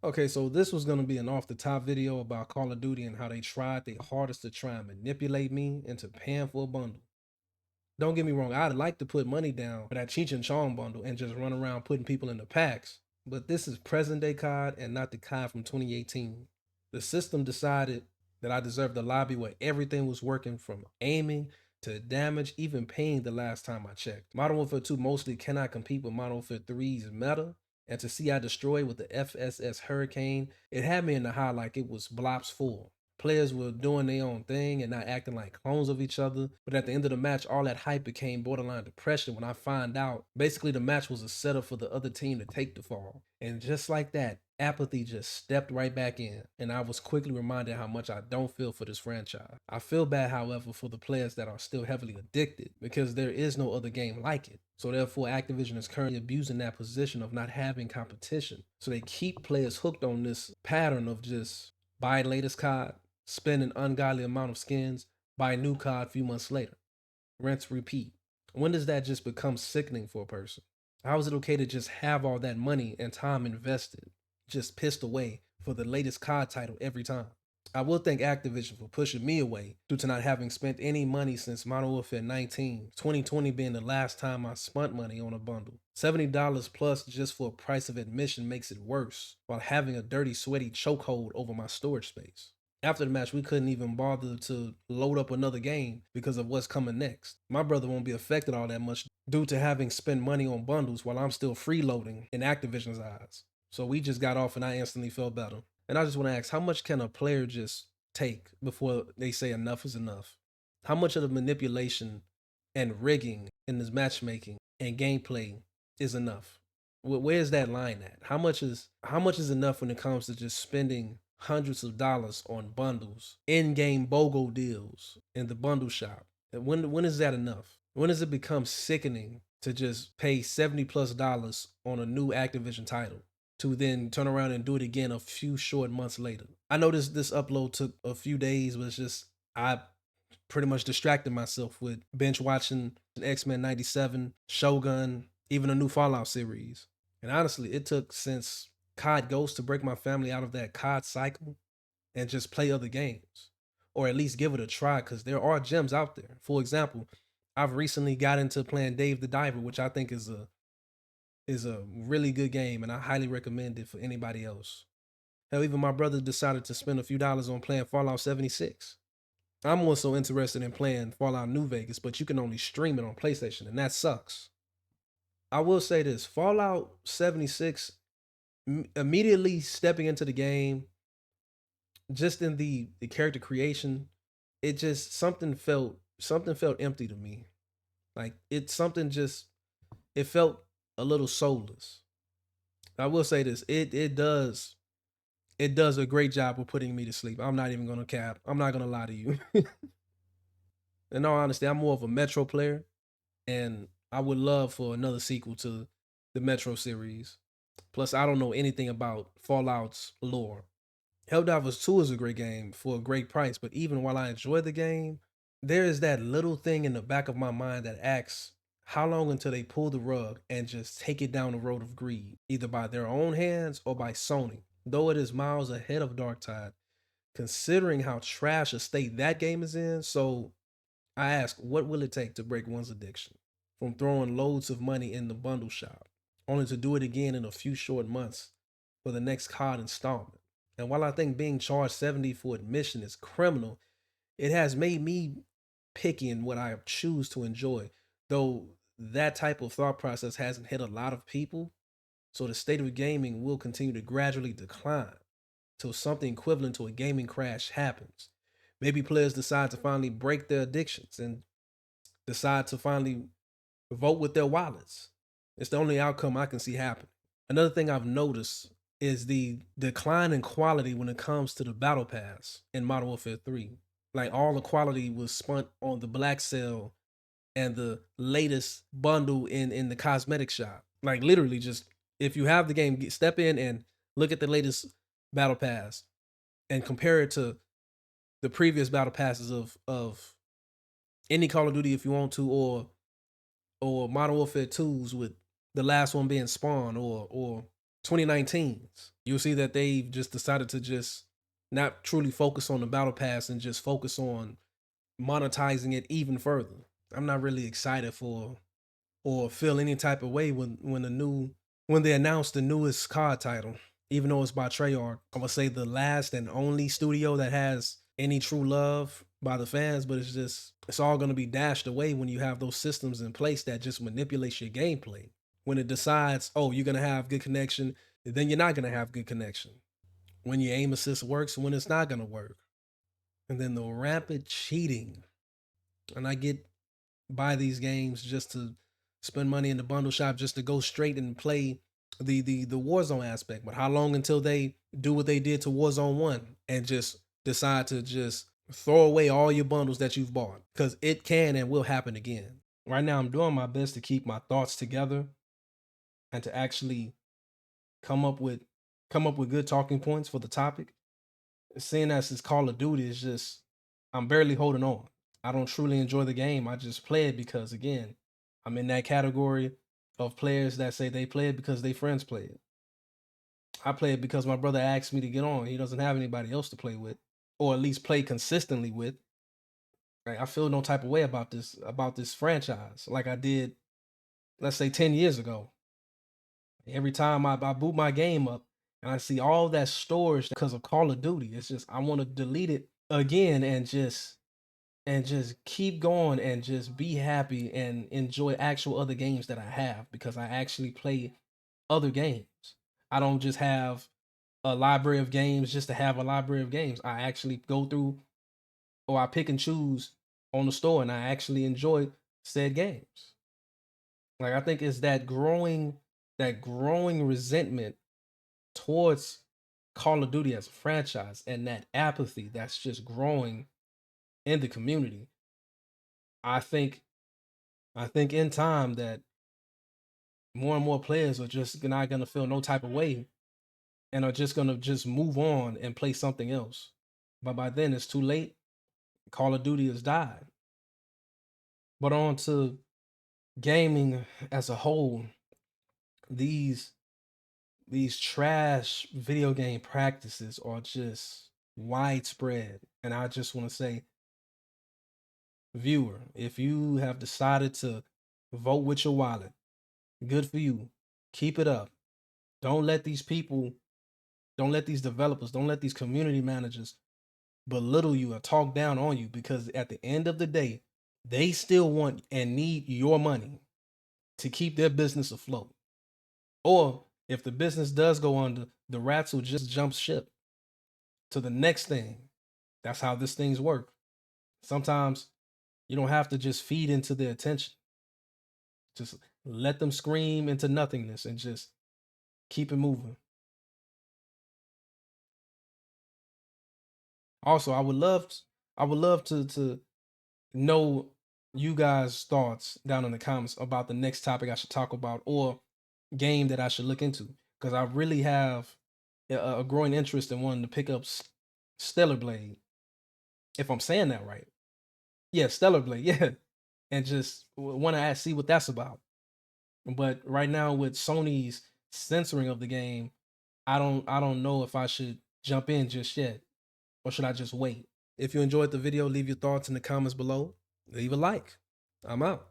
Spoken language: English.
Okay, so this was gonna be an off the top video about Call of Duty and how they tried their hardest to try and manipulate me into paying for a bundle. Don't get me wrong, I'd like to put money down for that Cheech and Chong bundle and just run around putting people in the packs. But this is present day COD and not the COD from 2018. The system decided that I deserved a lobby where everything was working from aiming to damage, even paying the last time I checked. Modern Warfare 2 mostly cannot compete with Modern Warfare 3's meta. And to see I destroy with the FSS Hurricane, it had me in the high like it was Blops full. Players were doing their own thing and not acting like clones of each other. But at the end of the match, all that hype became borderline depression when I find out basically the match was a setup for the other team to take the fall. And just like that, apathy just stepped right back in. And I was quickly reminded how much I don't feel for this franchise. I feel bad, however, for the players that are still heavily addicted because there is no other game like it. So therefore, Activision is currently abusing that position of not having competition. So they keep players hooked on this pattern of just buy latest COD, spend an ungodly amount of skins, buy a new COD a few months later. Rinse, repeat. When does that just become sickening for a person? How is it okay to just have all that money and time invested, just pissed away for the latest COD title every time? I will thank Activision for pushing me away due to not having spent any money since Modern Warfare 19, 2020 being the last time I spent money on a bundle. $70 plus just for a price of admission makes it worse, while having a dirty, sweaty chokehold over my storage space. After the match, we couldn't even bother to load up another game because of what's coming next. My brother won't be affected all that much due to having spent money on bundles while I'm still freeloading in Activision's eyes. So we just got off and I instantly felt better. And I just want to ask, how much can a player just take before they say enough is enough? How much of the manipulation and rigging in this matchmaking and gameplay is enough? Where's that line at? How much is enough when it comes to just spending hundreds of dollars on bundles, in-game BOGO deals in the bundle shop? When is that enough? When does it become sickening to just pay $70+ on a new Activision title to then turn around and do it again a few short months later? I know this upload took a few days, but it's just I pretty much distracted myself with binge watching X-Men 97, Shogun, even a new Fallout series. And honestly, it took since COD Ghost to break my family out of that COD cycle and just play other games. Or at least give it a try, because there are gems out there. For example, I've recently got into playing Dave the Diver, which I think is a really good game, and I highly recommend it for anybody else. Hell, even my brother decided to spend a few dollars on playing Fallout 76. I'm more so interested in playing Fallout New Vegas, but you can only stream it on PlayStation, and that sucks. I will say this: Fallout 76, immediately stepping into the game, just in the character creation, it just something felt empty to me. Like it felt a little soulless. I will say this: it does a great job of putting me to sleep. I'm not even gonna cap. I'm not gonna lie to you. In all honesty, I'm more of a Metro player, and I would love for another sequel to the Metro series. Plus, I don't know anything about Fallout's lore. Helldivers 2 is a great game for a great price, but even while I enjoy the game, there is that little thing in the back of my mind that asks how long until they pull the rug and just take it down the road of greed, either by their own hands or by Sony. Though it is miles ahead of Darktide, considering how trash a state that game is in, so I ask, what will it take to break one's addiction? From throwing loads of money in the bundle shop, only to do it again in a few short months for the next COD installment. And while I think being charged 70 for admission is criminal, it has made me picky in what I choose to enjoy. Though that type of thought process hasn't hit a lot of people, so the state of gaming will continue to gradually decline till something equivalent to a gaming crash happens. Maybe players decide to finally break their addictions and decide to finally vote with their wallets. It's the only outcome I can see happen. Another thing I've noticed is the decline in quality when it comes to the battle pass in Modern Warfare 3. Like all the quality was spent on the black sale and the latest bundle in the cosmetic shop. Like literally just if you have the game, step in and look at the latest battle pass and compare it to the previous battle passes of any Call of Duty if you want to, or Modern Warfare 2s with the last one being Spawn, or 2019s. You'll see that they've just decided to just not truly focus on the battle pass and just focus on monetizing it even further. I'm not really excited for or feel any type of way when they announced the newest COD title, even though it's by Treyarch. I'm gonna say the last and only studio that has any true love by the fans, but it's all gonna be dashed away when you have those systems in place that just manipulates your gameplay. When it decides, oh, you're gonna have good connection, then you're not gonna have good connection. When your aim assist works, when it's not gonna work. And then the rapid cheating. And I get buy these games just to spend money in the bundle shop just to go straight and play the Warzone aspect. But how long until they do what they did to Warzone 1 and just decide to just throw away all your bundles that you've bought? Because it can and will happen again. Right now I'm doing my best to keep my thoughts together and to actually come up with good talking points for the topic. Seeing as it's Call of Duty is just I'm barely holding on. I don't truly enjoy the game. I just play it because again, I'm in that category of players that say they play it because they friends play it. I play it because my brother asked me to get on. He doesn't have anybody else to play with, or at least play consistently with. Right? I feel no type of way about this franchise, like I did, let's say 10 years ago. Every time I boot my game up and I see all that storage because of Call of Duty, it's just I want to delete it again and just keep going and just be happy and enjoy actual other games that I have because I actually play other games. I don't just have a library of games just to have a library of games. I actually go through or I pick and choose on the store and I actually enjoy said games. Like I think it's that growing resentment towards Call of Duty as a franchise and that apathy that's just growing in the community. I think I think in time that more and more players are just not gonna feel no type of way and are just gonna just move on and play something else. But by then it's too late. Call of Duty has died. But on to gaming as a whole, these these trash video game practices are just widespread. And I just want to say, viewer, if you have decided to vote with your wallet, good for you. Keep it up. Don't let these people, don't let these developers, don't let these community managers belittle you or talk down on you because at the end of the day, they still want and need your money to keep their business afloat. Or if the business does go under, the rats will just jump ship to the next thing. That's how this things work. Sometimes you don't have to just feed into their attention. Just let them scream into nothingness and just keep it moving. Also, I would love to know you guys' thoughts down in the comments about the next topic I should talk about or game that I should look into because I really have a growing interest in wanting to pick up Stellar Blade, if I'm saying that right. Yeah, Stellar Blade, yeah, and just want to see what that's about. But right now with Sony's censoring of the game, I don't know if I should jump in just yet or should I just wait. If you enjoyed the video, leave your thoughts in the comments below. Leave a like. I'm out.